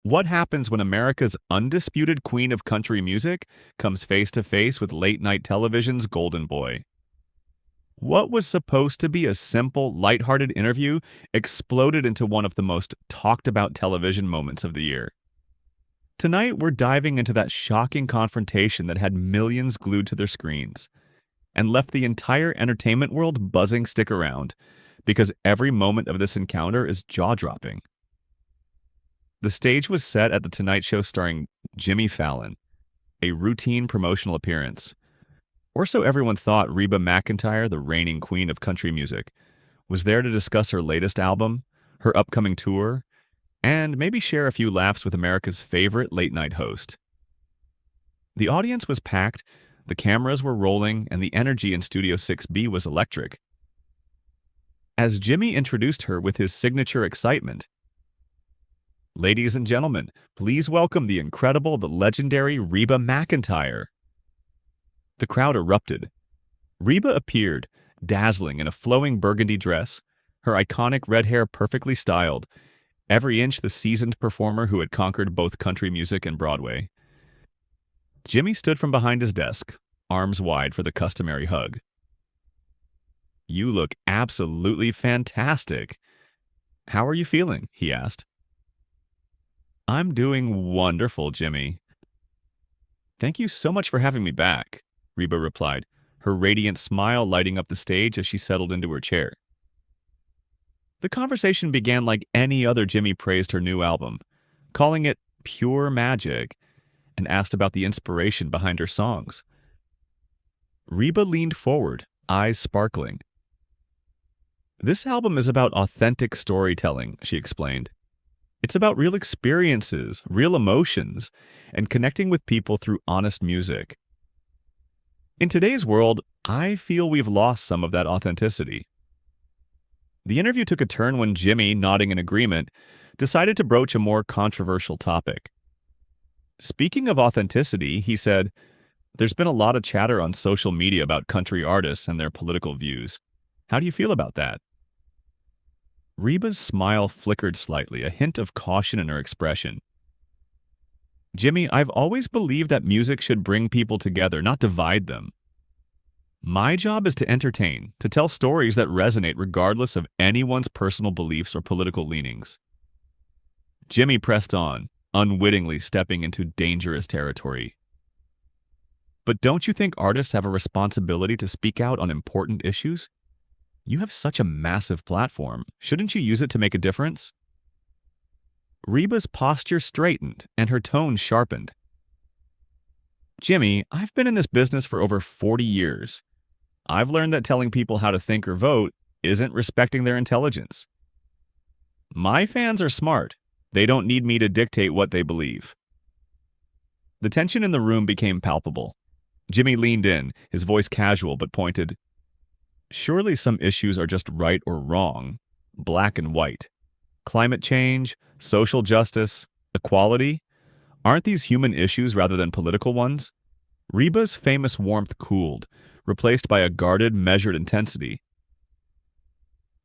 What happens when America's undisputed queen of country music comes face to face with late-night television's golden boy? What was supposed to be a simple, lighthearted interview exploded into one of the most talked-about television moments of the year. Tonight, we're diving into that shocking confrontation that had millions glued to their screens and left the entire entertainment world buzzing stick around because every moment of this encounter is jaw-dropping. The stage was set at The Tonight Show starring Jimmy Fallon, a routine promotional appearance. Or so everyone thought. Reeba McIntyre, the reigning queen of country music, was there to discuss her latest album, her upcoming tour, and maybe share a few laughs with America's favorite late-night host. The audience was packed, the cameras were rolling, and the energy in Studio 6B was electric. As Jimmy introduced her with his signature excitement, "Ladies and gentlemen, please welcome the incredible, the legendary Reeba McIntyre." The crowd erupted. Reeba appeared, dazzling in a flowing burgundy dress, her iconic red hair perfectly styled, every inch the seasoned performer who had conquered both country music and Broadway. Jimmy stood from behind his desk, arms wide for the customary hug. "You look absolutely fantastic. How are you feeling?" he asked. "I'm doing wonderful, Jimmy." "Thank you so much for having me back," Reeba replied, her radiant smile lighting up the stage as she settled into her chair. The conversation began like any other. Jimmy praised her new album, calling it pure magic, and asked about the inspiration behind her songs. Reeba leaned forward, eyes sparkling. "This album is about authentic storytelling," she explained. "It's about real experiences, real emotions, and connecting with people through honest music. In today's world, I feel we've lost some of that authenticity." The interview took a turn when Jimmy, nodding in agreement, decided to broach a more controversial topic. "Speaking of authenticity," he said, "there's been a lot of chatter on social media about country artists and their political views. How do you feel about that?" Reba's smile flickered slightly, a hint of caution in her expression. "Jimmy, I've always believed that music should bring people together, not divide them. My job is to entertain, to tell stories that resonate regardless of anyone's personal beliefs or political leanings." Jimmy pressed on, unwittingly stepping into dangerous territory. "But don't you think artists have a responsibility to speak out on important issues? You have such a massive platform. Shouldn't you use it to make a difference?" Reba's posture straightened and her tone sharpened. "Jimmy, I've been in this business for over 40 years. I've learned that telling people how to think or vote isn't respecting their intelligence. My fans are smart. They don't need me to dictate what they believe." The tension in the room became palpable. Jimmy leaned in, his voice casual but pointed. "Surely some issues are just right or wrong, black and white. Climate change, social justice, equality, aren't these human issues rather than political ones?" Reba's famous warmth cooled, replaced by a guarded, measured intensity.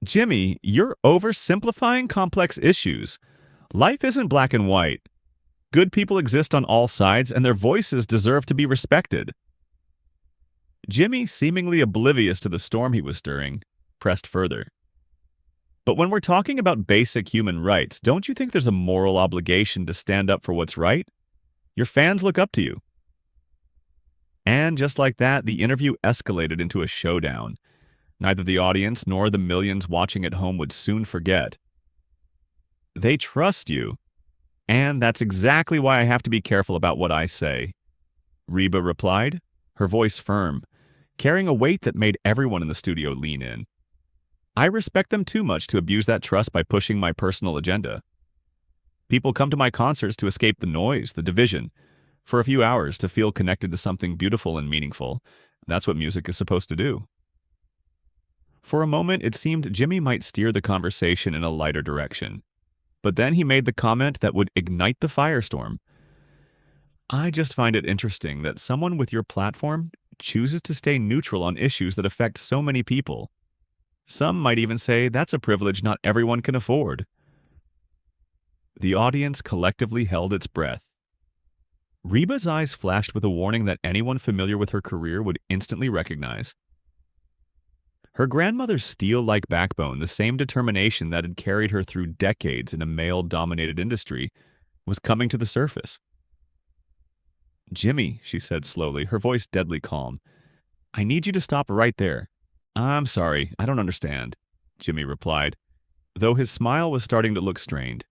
"Jimmy, you're oversimplifying complex issues. Life isn't black and white. Good people exist on all sides, and their voices deserve to be respected." Jimmy, seemingly oblivious to the storm he was stirring, pressed further. "But when we're talking about basic human rights, don't you think there's a moral obligation to stand up for what's right? Your fans look up to you." And just like that, the interview escalated into a showdown. Neither the audience nor the millions watching at home would soon forget. "They trust you. And that's exactly why I have to be careful about what I say," Reeba replied, her voice firm, carrying a weight that made everyone in the studio lean in. "I respect them too much to abuse that trust by pushing my personal agenda. People come to my concerts to escape the noise, the division, for a few hours to feel connected to something beautiful and meaningful. That's what music is supposed to do." For a moment, it seemed Jimmy might steer the conversation in a lighter direction. But then he made the comment that would ignite the firestorm. "I just find it interesting that someone with your platform chooses to stay neutral on issues that affect so many people. Some might even say that's a privilege not everyone can afford." The audience collectively held its breath. Reba's eyes flashed with a warning that anyone familiar with her career would instantly recognize. Her grandmother's steel-like backbone, the same determination that had carried her through decades in a male-dominated industry, was coming to the surface. "Jimmy," she said slowly, her voice deadly calm, "I need you to stop right there." "I'm sorry, I don't understand," Jimmy replied, though his smile was starting to look strained.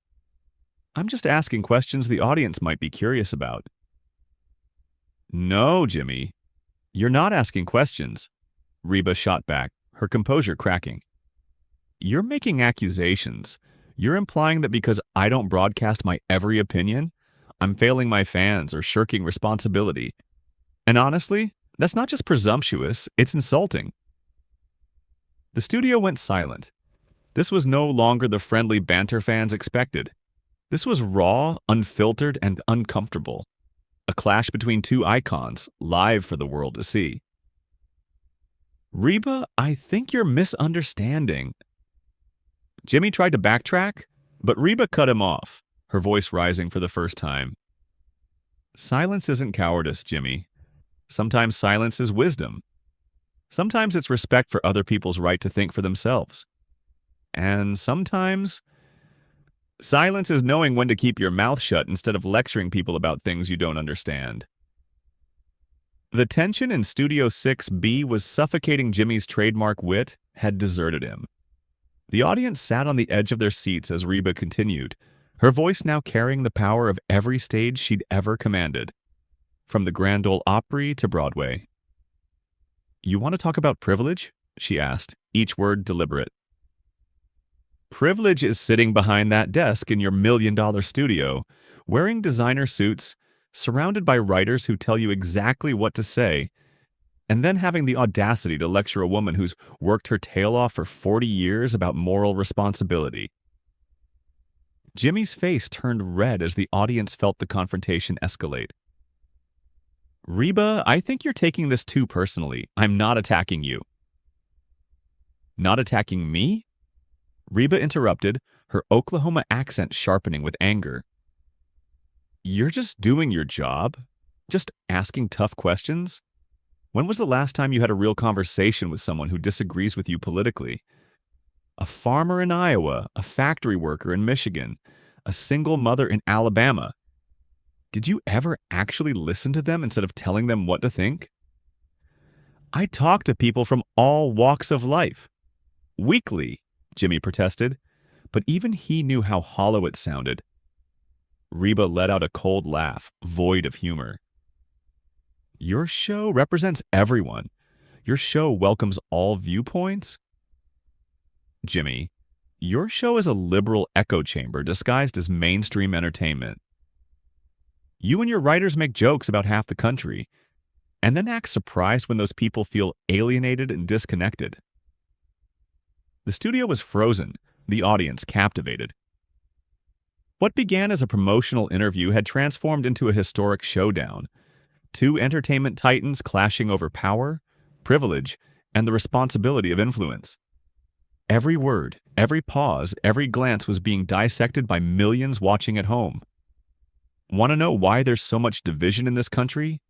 "I'm just asking questions the audience might be curious about." "No, Jimmy, you're not asking questions," Reba shot back, her composure cracking. "You're making accusations. You're implying that because I don't broadcast my every opinion, I'm failing my fans or shirking responsibility. And honestly, that's not just presumptuous, it's insulting." The studio went silent. This was no longer the friendly banter fans expected. This was raw, unfiltered, and uncomfortable. A clash between two icons, live for the world to see. "Reba, I think you're misunderstanding." Jimmy tried to backtrack, but Reba cut him off, her voice rising for the first time. "Silence isn't cowardice, Jimmy. Sometimes silence is wisdom. Sometimes it's respect for other people's right to think for themselves. And sometimes silence is knowing when to keep your mouth shut instead of lecturing people about things you don't understand." The tension in Studio 6B was suffocating. Jimmy's trademark wit had deserted him. The audience sat on the edge of their seats as Reba continued, her voice now carrying the power of every stage she'd ever commanded, from the Grand Ole Opry to Broadway. "You want to talk about privilege?" she asked, each word deliberate. "Privilege is sitting behind that desk in your $1 million studio, wearing designer suits, surrounded by writers who tell you exactly what to say, and then having the audacity to lecture a woman who's worked her tail off for 40 years about moral responsibility." Jimmy's face turned red as the audience felt the confrontation escalate. "Reba, I think you're taking this too personally. I'm not attacking you." "Not attacking me?" Reba interrupted, her Oklahoma accent sharpening with anger. "You're just doing your job? Just asking tough questions? When was the last time you had a real conversation with someone who disagrees with you politically? A farmer in Iowa, a factory worker in Michigan, a single mother in Alabama. Did you ever actually listen to them instead of telling them what to think?" "I talk to people from all walks of life." "Weekly," Jimmy protested, but even he knew how hollow it sounded. Reba let out a cold laugh, void of humor. "Your show represents everyone. Your show welcomes all viewpoints?" "Jimmy, your show is a liberal echo chamber disguised as mainstream entertainment. You and your writers make jokes about half the country, and then act surprised when those people feel alienated and disconnected." The studio was frozen, the audience captivated. What began as a promotional interview had transformed into a historic showdown. Two entertainment titans clashing over power, privilege, and the responsibility of influence. Every word, every pause, every glance was being dissected by millions watching at home. "Want to know why there's so much division in this country?"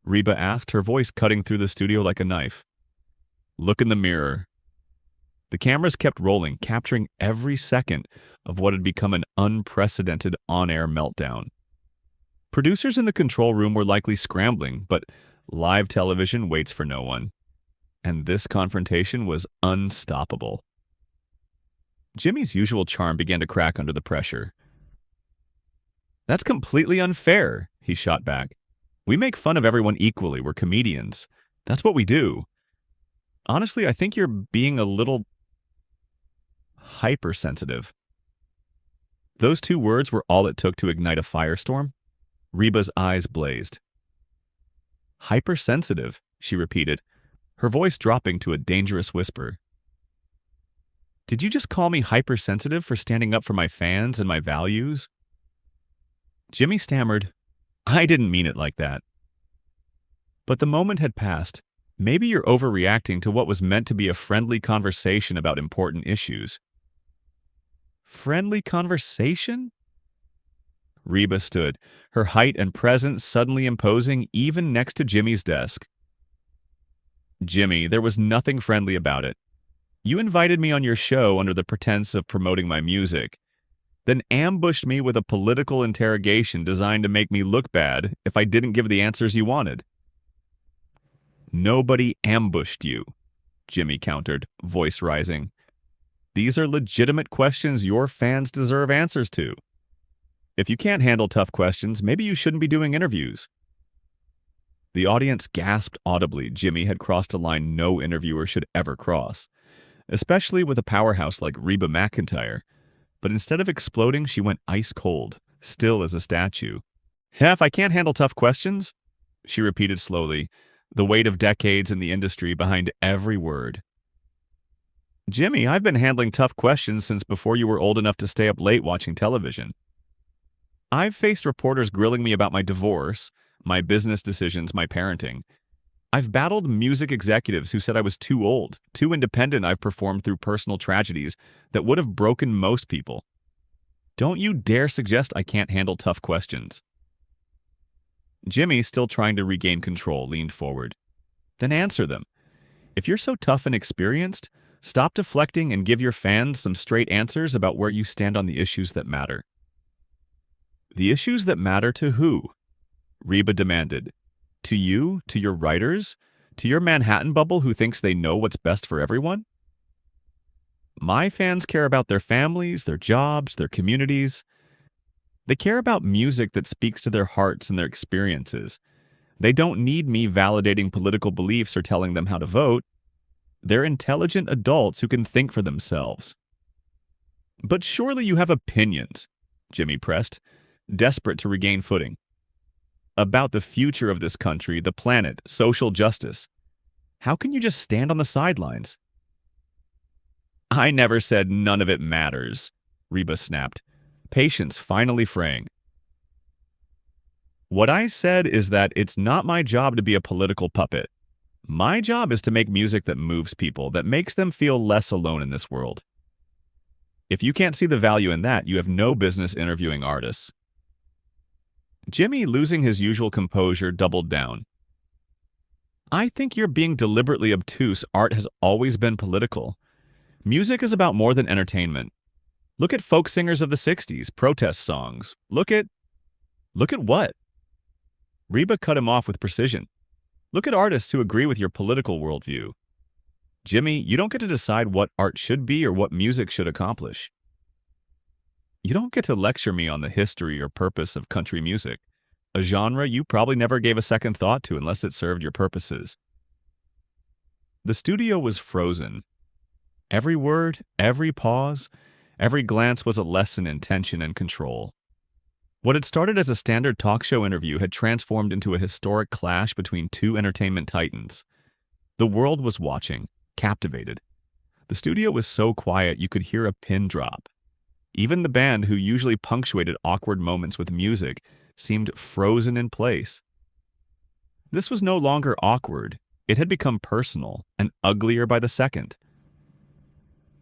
Reba asked, her voice cutting through the studio like a knife. "Look in the mirror." The cameras kept rolling, capturing every second of what had become an unprecedented on-air meltdown. Producers in the control room were likely scrambling, but live television waits for no one. And this confrontation was unstoppable. Jimmy's usual charm began to crack under the pressure. "That's completely unfair," he shot back. "We make fun of everyone equally. We're comedians. That's what we do. Honestly, I think you're being a little hypersensitive." Those two words were all it took to ignite a firestorm. Reba's eyes blazed. "Hypersensitive," she repeated, her voice dropping to a dangerous whisper. "Did you just call me hypersensitive for standing up for my fans and my values?" Jimmy stammered, "I didn't mean it like that." But the moment had passed. Maybe you're overreacting to what was meant to be a friendly conversation about important issues. Friendly conversation? Reba stood, her height and presence suddenly imposing even next to Jimmy's desk. Jimmy, there was nothing friendly about it. You invited me on your show under the pretense of promoting my music, then ambushed me with a political interrogation designed to make me look bad if I didn't give the answers you wanted. Nobody ambushed you, Jimmy countered, voice rising. These are legitimate questions your fans deserve answers to. If you can't handle tough questions, maybe you shouldn't be doing interviews. The audience gasped audibly. Jimmy had crossed a line no interviewer should ever cross, especially with a powerhouse like Reeba McIntyre. But instead of exploding, she went ice cold, still as a statue. If I can't handle tough questions, she repeated slowly, the weight of decades in the industry behind every word. Jimmy, I've been handling tough questions since before you were old enough to stay up late watching television. I've faced reporters grilling me about my divorce, my business decisions, my parenting. I've battled music executives who said I was too old, too independent. I've performed through personal tragedies that would have broken most people. Don't you dare suggest I can't handle tough questions. Jimmy, still trying to regain control, leaned forward. Then answer them. If you're so tough and experienced, stop deflecting and give your fans some straight answers about where you stand on the issues that matter. The issues that matter to who? Reba demanded. To you? To your writers? To your Manhattan bubble who thinks they know what's best for everyone? My fans care about their families, their jobs, their communities. They care about music that speaks to their hearts and their experiences. They don't need me validating political beliefs or telling them how to vote. They're intelligent adults who can think for themselves. But surely you have opinions, Jimmy pressed, desperate to regain footing. About the future of this country, the planet, social justice. How can you just stand on the sidelines? I never said none of it matters, Reba snapped, patience finally fraying. What I said is that it's not my job to be a political puppet. My job is to make music that moves people, that makes them feel less alone in this world. If you can't see the value in that, you have no business interviewing artists. Jimmy, losing his usual composure, doubled down. I think you're being deliberately obtuse. Art has always been political. Music is about more than entertainment. Look at folk singers of the 60s, protest songs. Look at what? Reba cut him off with precision. Look at artists who agree with your political worldview. Jimmy, you don't get to decide what art should be or what music should accomplish. You don't get to lecture me on the history or purpose of country music, a genre you probably never gave a second thought to unless it served your purposes. The studio was frozen. Every word, every pause, every glance was a lesson in tension and control. What had started as a standard talk show interview had transformed into a historic clash between two entertainment titans. The world was watching, captivated. The studio was so quiet you could hear a pin drop. Even the band, who usually punctuated awkward moments with music, seemed frozen in place. This was no longer awkward. It had become personal and uglier by the second.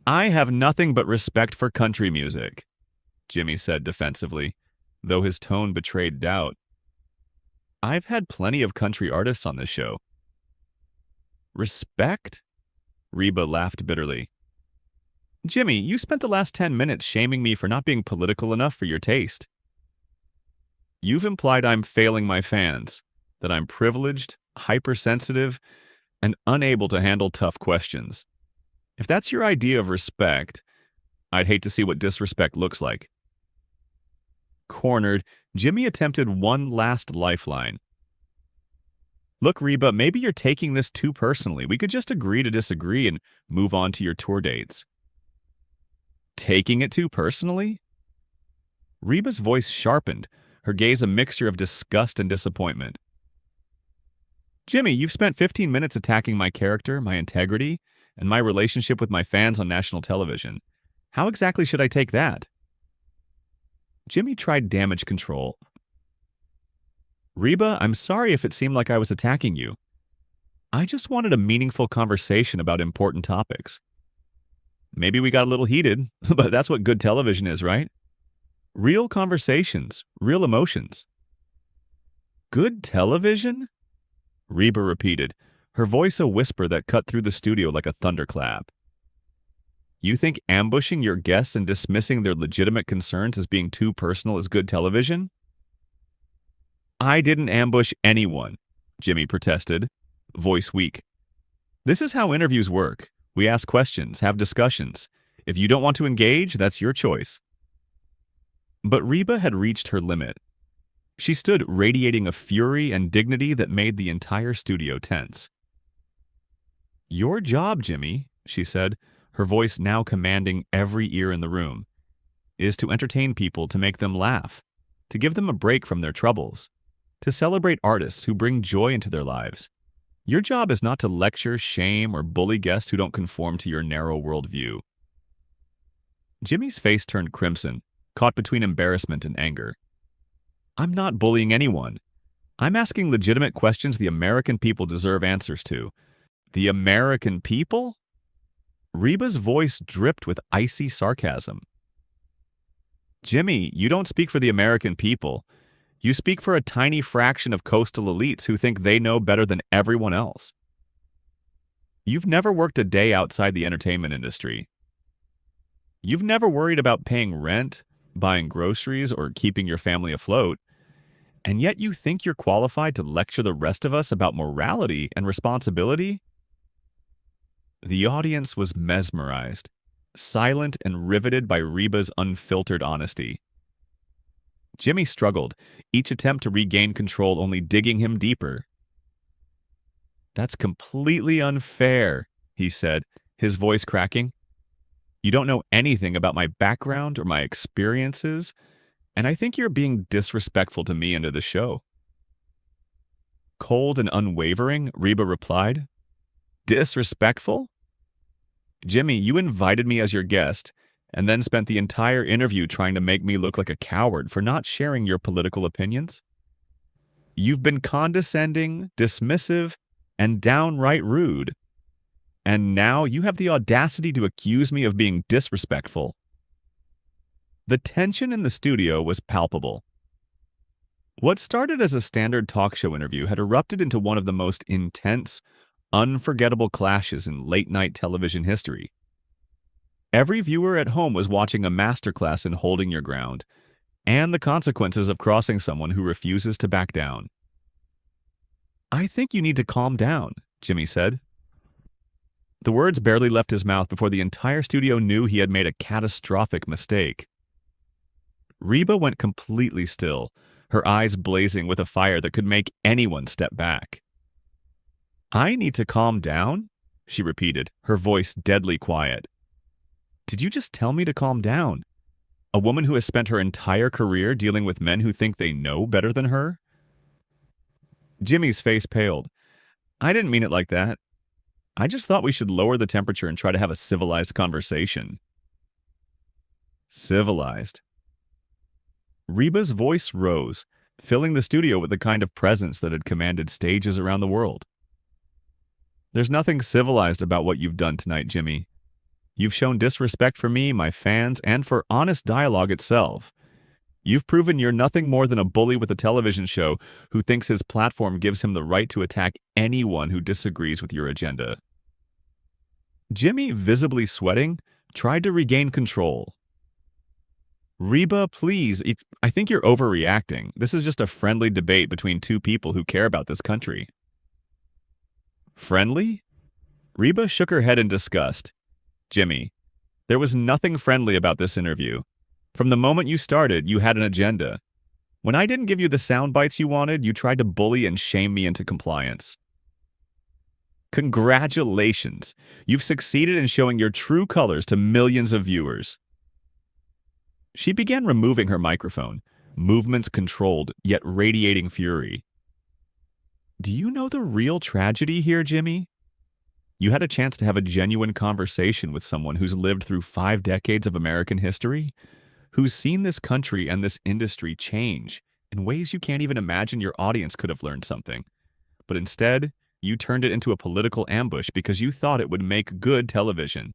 I have nothing but respect for country music, Jimmy said defensively, though his tone betrayed doubt. I've had plenty of country artists on this show. Respect? Reba laughed bitterly. Jimmy, you spent the last 10 minutes shaming me for not being political enough for your taste. You've implied I'm failing my fans, that I'm privileged, hypersensitive, and unable to handle tough questions. If that's your idea of respect, I'd hate to see what disrespect looks like. Cornered, Jimmy attempted one last lifeline. Look, Reba, maybe you're taking this too personally. We could just agree to disagree and move on to your tour dates. Taking it too personally? Reba's voice sharpened, her gaze a mixture of disgust and disappointment. Jimmy, you've spent 15 minutes attacking my character, my integrity, and my relationship with my fans on national television. How exactly should I take that? Jimmy tried damage control. Reba, I'm sorry if it seemed like I was attacking you. I just wanted a meaningful conversation about important topics. Maybe we got a little heated, but that's what good television is, right? Real conversations, real emotions. Good television? Reba repeated, her voice a whisper that cut through the studio like a thunderclap. You think ambushing your guests and dismissing their legitimate concerns as being too personal is good television? I didn't ambush anyone, Jimmy protested, voice weak. This is how interviews work. We ask questions, have discussions. If you don't want to engage, that's your choice. But Reba had reached her limit. She stood radiating a fury and dignity that made the entire studio tense. Your job, Jimmy, she said, her voice now commanding every ear in the room, is to entertain people, to make them laugh, to give them a break from their troubles, to celebrate artists who bring joy into their lives. Your job is not to lecture, shame, or bully guests who don't conform to your narrow worldview. Jimmy's face turned crimson, caught between embarrassment and anger. I'm not bullying anyone. I'm asking legitimate questions the American people deserve answers to. The American people? Reba's voice dripped with icy sarcasm. Jimmy, you don't speak for the American people. You speak for a tiny fraction of coastal elites who think they know better than everyone else. You've never worked a day outside the entertainment industry. You've never worried about paying rent, buying groceries, or keeping your family afloat. And yet you think you're qualified to lecture the rest of us about morality and responsibility? The audience was mesmerized, silent and riveted by Reba's unfiltered honesty. Jimmy struggled, each attempt to regain control only digging him deeper. That's completely unfair, he said, his voice cracking. You don't know anything about my background or my experiences, and I think you're being disrespectful to me and to the show. Cold and unwavering, Reba replied. Disrespectful? Jimmy, you invited me as your guest, and then spent the entire interview trying to make me look like a coward for not sharing your political opinions. You've been condescending, dismissive, and downright rude. And now you have the audacity to accuse me of being disrespectful. The tension in the studio was palpable. What started as a standard talk show interview had erupted into one of the most intense, unforgettable clashes in late-night television history. Every viewer at home was watching a masterclass in holding your ground and the consequences of crossing someone who refuses to back down. I think you need to calm down, Jimmy said. The words barely left his mouth before the entire studio knew he had made a catastrophic mistake. Reba went completely still, her eyes blazing with a fire that could make anyone step back. I need to calm down? She repeated, her voice deadly quiet. Did you just tell me to calm down? A woman who has spent her entire career dealing with men who think they know better than her? Jimmy's face paled. I didn't mean it like that. I just thought we should lower the temperature and try to have a civilized conversation. Civilized. Reba's voice rose, filling the studio with the kind of presence that had commanded stages around the world. There's nothing civilized about what you've done tonight, Jimmy. You've shown disrespect for me, my fans, and for honest dialogue itself. You've proven you're nothing more than a bully with a television show who thinks his platform gives him the right to attack anyone who disagrees with your agenda. Jimmy, visibly sweating, tried to regain control. Reba, please, I think you're overreacting. This is just a friendly debate between two people who care about this country. Friendly? Reba shook her head in disgust. Jimmy, there was nothing friendly about this interview. From the moment you started, you had an agenda. When I didn't give you the sound bites you wanted, you tried to bully and shame me into compliance. Congratulations! You've succeeded in showing your true colors to millions of viewers. She began removing her microphone, movements controlled, yet radiating fury. Do you know the real tragedy here, Jimmy? You had a chance to have a genuine conversation with someone who's lived through 5 decades of American history, who's seen this country and this industry change in ways you can't even imagine your audience could have learned something. But instead, you turned it into a political ambush because you thought it would make good television.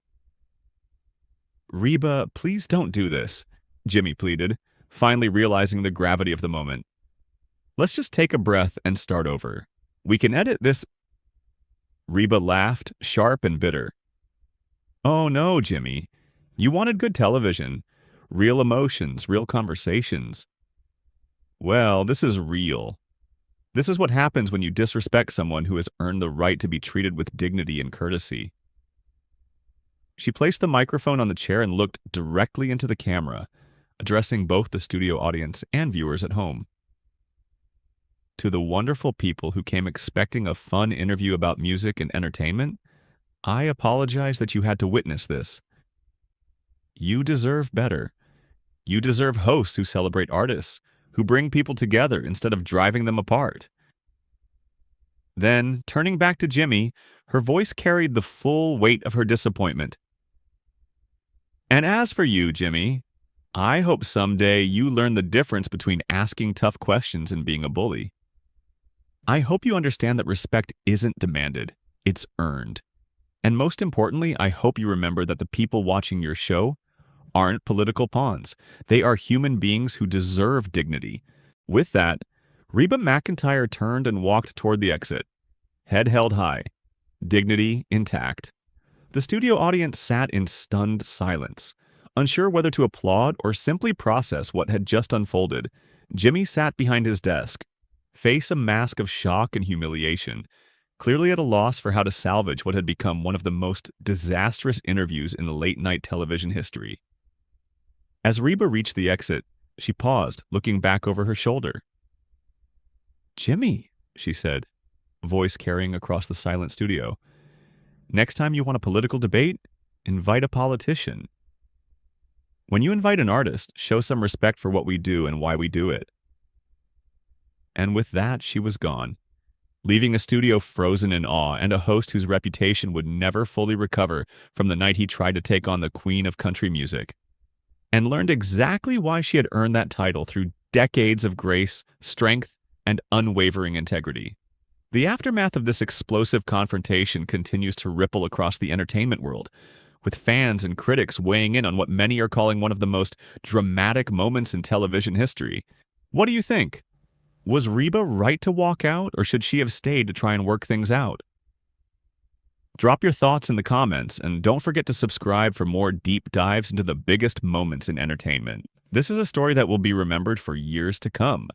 Reba, please don't do this, Jimmy pleaded, finally realizing the gravity of the moment. Let's just take a breath and start over. We can edit this. Reeba laughed, sharp and bitter. Oh no, Jimmy. You wanted good television. Real emotions, real conversations. Well, this is real. This is what happens when you disrespect someone who has earned the right to be treated with dignity and courtesy. She placed the microphone on the chair and looked directly into the camera, addressing both the studio audience and viewers at home. To the wonderful people who came expecting a fun interview about music and entertainment, I apologize that you had to witness this. You deserve better. You deserve hosts who celebrate artists, who bring people together instead of driving them apart. Then, turning back to Jimmy, her voice carried the full weight of her disappointment. And as for you, Jimmy, I hope someday you learn the difference between asking tough questions and being a bully. I hope you understand that respect isn't demanded, it's earned. And most importantly, I hope you remember that the people watching your show aren't political pawns. They are human beings who deserve dignity. With that, Reeba McIntyre turned and walked toward the exit, head held high, dignity intact. The studio audience sat in stunned silence, unsure whether to applaud or simply process what had just unfolded. Jimmy sat behind his desk, face a mask of shock and humiliation, clearly at a loss for how to salvage what had become one of the most disastrous interviews in late-night television history. As Reeba reached the exit, she paused, looking back over her shoulder. "Jimmy," she said, voice carrying across the silent studio. "Next time you want a political debate, invite a politician. When you invite an artist, show some respect for what we do and why we do it." And with that, she was gone, leaving a studio frozen in awe and a host whose reputation would never fully recover from the night he tried to take on the queen of country music, and learned exactly why she had earned that title through decades of grace, strength, and unwavering integrity. The aftermath of this explosive confrontation continues to ripple across the entertainment world, with fans and critics weighing in on what many are calling one of the most dramatic moments in television history. What do you think? Was Reeba right to walk out, or should she have stayed to try and work things out? Drop your thoughts in the comments, and don't forget to subscribe for more deep dives into the biggest moments in entertainment. This is a story that will be remembered for years to come.